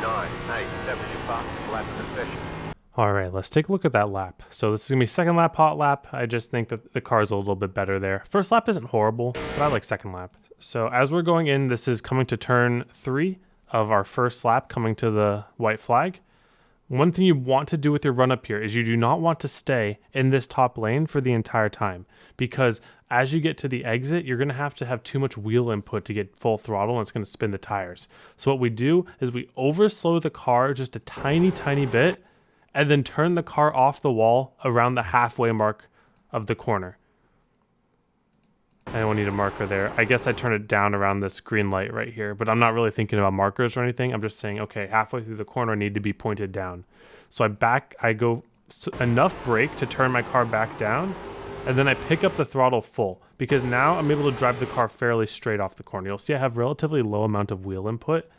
9, 8, that was your fastest lap of the session. All right, let's take a look at that lap. So this is gonna be second lap, hot lap. I just think that the car is a little bit better there. First lap isn't horrible, but I like second lap. So as we're going in, this is coming to turn 3 of our first lap, coming to the white flag. One thing you want to do with your run up here is you do not want to stay in this top lane for the entire time, because as you get to the exit, you're going to have too much wheel input to get full throttle, and it's going to spin the tires. So what we do is we overslow the car just a tiny bit and then turn the car off the wall around the halfway mark of the corner. I don't need a marker there. I guess I turn it down around this green light right here, but I'm not really thinking about markers or anything. I'm just saying, okay, halfway through the corner, I need to be pointed down. So I go enough brake to turn my car back down, and then I pick up the throttle full, because now I'm able to drive the car fairly straight off the corner. You'll see I have relatively low amount of wheel input,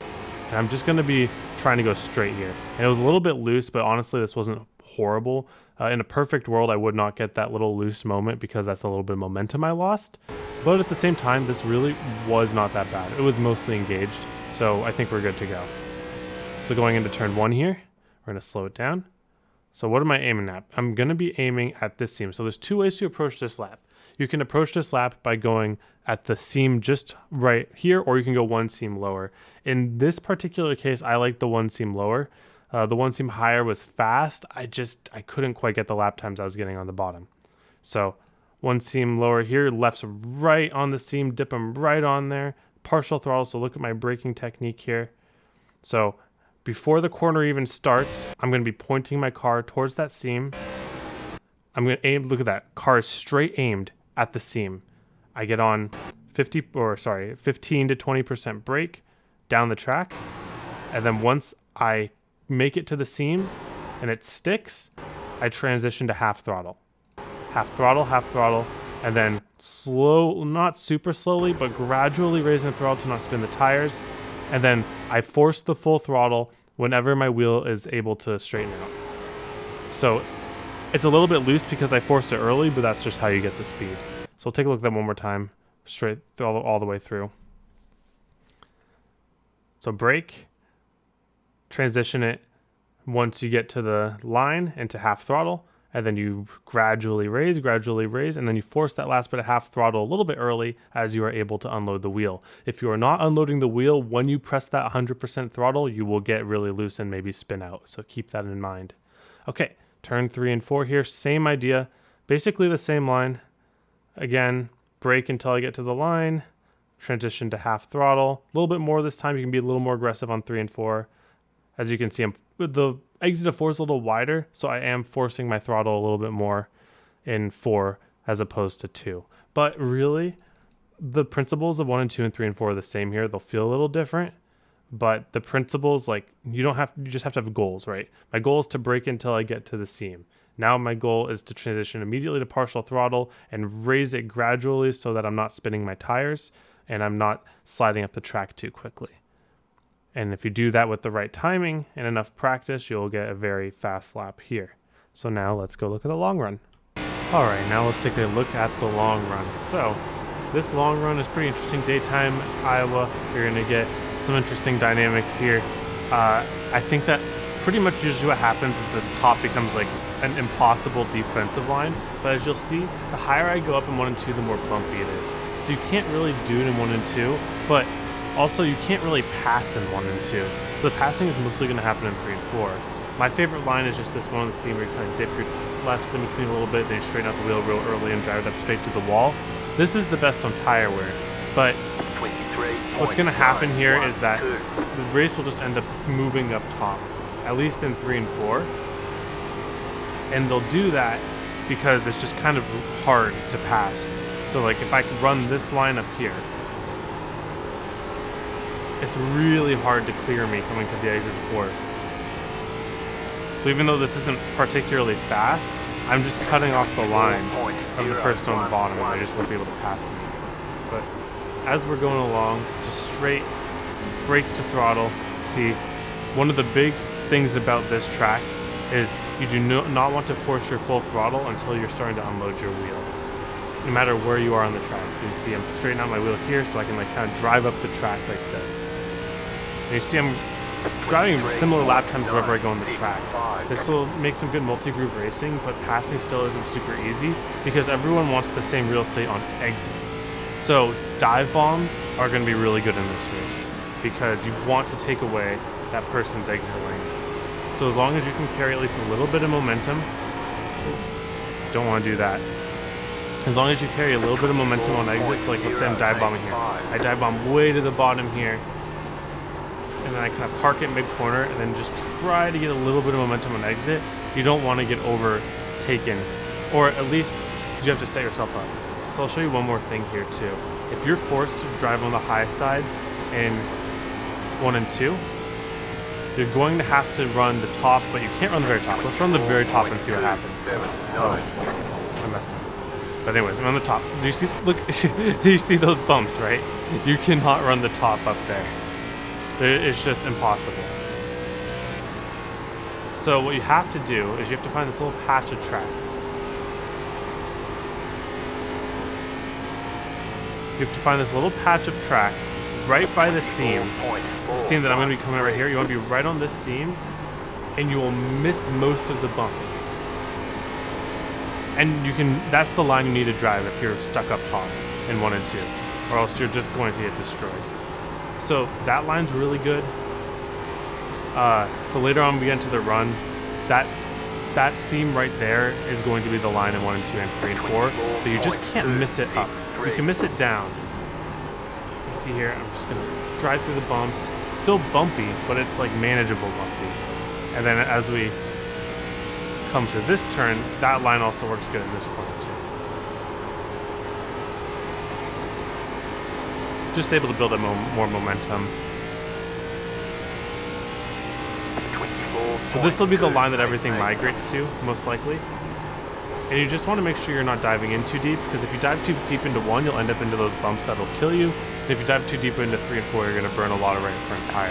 and I'm just going to be trying to go straight here. And it was a little bit loose, but honestly, this wasn't horrible. In a perfect world, I would not get that little loose moment because that's a little bit of momentum I lost. But at the same time, this really was not that bad. It was mostly engaged, so I think we're good to go. So going into turn 1 here, we're going to slow it down. So what am I aiming at? I'm going to be aiming at this seam. So there's 2 ways to approach this lap. You can approach this lap by going at the seam just right here, or you can go 1 seam lower. In this particular case, I like the 1 seam lower. The 1 seam higher was fast. I couldn't quite get the lap times I was getting on the bottom. So 1 seam lower here, left's right on the seam, dip them right on there. Partial throttle, so look at my braking technique here. So before the corner even starts, I'm going to be pointing my car towards that seam. I'm going to aim, look at that, car is straight aimed at the seam. I get on 15 to 20% brake down the track. And then once I make it to the seam and it sticks, I transition to half throttle, and then slow, not super slowly, but gradually raising the throttle to not spin the tires. And then I force the full throttle whenever my wheel is able to straighten out. So it's a little bit loose because I forced it early, but that's just how you get the speed. So we'll take a look at that one more time, straight all the way through. So brake, transition it once you get to the line into half throttle, and then you gradually raise, and then you force that last bit of half throttle a little bit early as you are able to unload the wheel. If you are not unloading the wheel, when you press that 100% throttle, you will get really loose and maybe spin out. So keep that in mind. Okay, turn 3 and 4 here, same idea, basically the same line. Again, brake until I get to the line, transition to half throttle. A little bit more this time, you can be a little more aggressive on 3 and 4. As you can see, the exit of 4 is a little wider, so I am forcing my throttle a little bit more in 4 as opposed to 2. But really, the principles of 1 and 2 and 3 and 4 are the same here. They'll feel a little different, but the principles, like, you just have to have goals, right? My goal is to brake until I get to the seam. Now my goal is to transition immediately to partial throttle and raise it gradually so that I'm not spinning my tires and I'm not sliding up the track too quickly. And if you do that with the right timing and enough practice, you'll get a very fast lap here. So now let's go look at the long run. All right, now let's take a look at the long run. So this long run is pretty interesting. Daytime Iowa, you're gonna get some interesting dynamics here. I think that pretty much usually what happens is the top becomes like an impossible defensive line. But as you'll see, the higher I go up in 1 and 2, the more bumpy it is. So you can't really do it in 1 and 2, but also you can't really pass in 1 and 2. So the passing is mostly going to happen in 3 and 4. My favorite line is just this one on the seam where you kind of dip your lefts in between a little bit, then you straighten out the wheel real early and drive it up straight to the wall. This is the best on tire wear, but what's going to happen here is that the race will just end up moving up top, at least in 3 and 4. And they'll do that because it's just kind of hard to pass. So like if I could run this line up here, it's really hard to clear me coming to the exit 4. So even though this isn't particularly fast, I'm just cutting off the line of the person on the bottom and they just won't be able to pass me. But as we're going along, just straight brake to throttle. See, one of the big things about this track is you do not want to force your full throttle until you're starting to unload your wheel, no matter where you are on the track. So you see I'm straightening out my wheel here so I can like kind of drive up the track like this. And you see I'm driving similar lap times wherever I go on the track. This will make some good multi-groove racing, but passing still isn't super easy because everyone wants the same real estate on exit. So dive bombs are going to be really good in this race because you want to take away that person's exit lane. So as long as you can carry at least a little bit of momentum, don't want to do that. As long as you carry a little bit of momentum on exit, so like let's say I'm dive bombing here. I dive bomb way to the bottom here, and then I kind of park it mid-corner and then just try to get a little bit of momentum on exit. You don't want to get overtaken, or at least you have to set yourself up. So I'll show you one more thing here too. If you're forced to drive on the high side in 1 and 2, you're going to have to run the top, but you can't run the very top. Let's run the very top and see what happens. Oh, I messed up. But anyways, I'm on the top. Do you see, look, you see those bumps, right? You cannot run the top up there. It's just impossible. So what you have to do is you have to find this little patch of track. You have to find this little patch of track right by the seam. The seam that I'm going to be coming right here. You want to be right on this seam, and you will miss most of the bumps. And you can, that's the line you need to drive if you're stuck up top in 1 and 2, or else you're just going to get destroyed. So that line's really good. The later on we get into the run, that seam right there is going to be the line in 1 and 2 and 3 and 4, but you just can't miss it up. You can miss it down. You see here, I'm just gonna drive through the bumps. Still bumpy, but it's like manageable bumpy. And then as we come to this turn, that line also works good in this corner too. Just able to build up more momentum. So this will be the line that everything migrates to, most likely. And you just want to make sure you're not diving in too deep, because if you dive too deep into 1, you'll end up into those bumps that'll kill you. And if you dive too deep into 3 and 4, you're going to burn a lot of right front tire.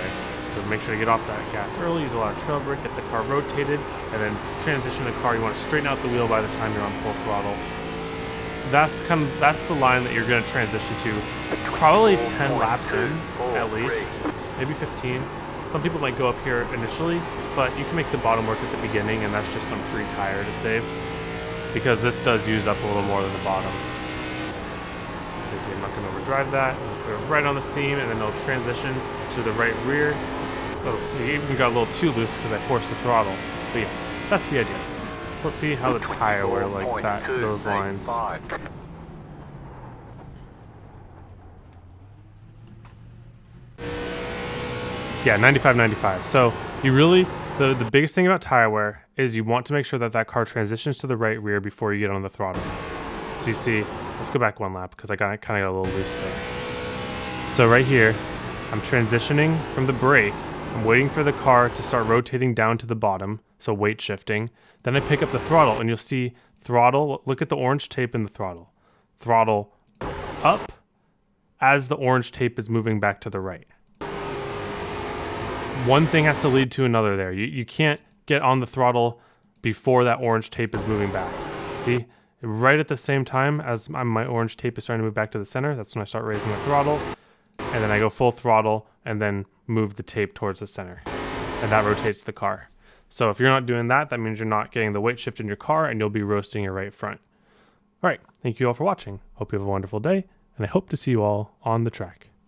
So make sure to get off that gas early, use a lot of trail brake, get the car rotated, and then transition the car. You want to straighten out the wheel by the time you're on full throttle. That's the line that you're going to transition to probably 10 laps in, at least, maybe 15. Some people might go up here initially, but you can make the bottom work at the beginning, and that's just some free tire to save, because this does use up a little more than the bottom. So you see I'm not going to overdrive that. Put it right on the seam, and then it'll transition to the right rear. Oh, you even got a little too loose because I forced the throttle. But yeah, that's the idea. So let's see how the tire wear like that, those lines. Yeah, 95-95. So you really, the biggest thing about tire wear is you want to make sure that that car transitions to the right rear before you get on the throttle. So you see, let's go back 1 lap because I kind of got a little loose there. So right here, I'm transitioning from the brake. I'm waiting for the car to start rotating down to the bottom, so weight shifting. Then I pick up the throttle, and you'll see throttle, look at the orange tape in the throttle. Throttle up as the orange tape is moving back to the right. One thing has to lead to another there. You can't get on the throttle before that orange tape is moving back. See? Right at the same time as my orange tape is starting to move back to the center, that's when I start raising my throttle. And then I go full throttle and then move the tape towards the center. And that rotates the car. So if you're not doing that, that means you're not getting the weight shift in your car and you'll be roasting your right front. All right, thank you all for watching. Hope you have a wonderful day, and I hope to see you all on the track.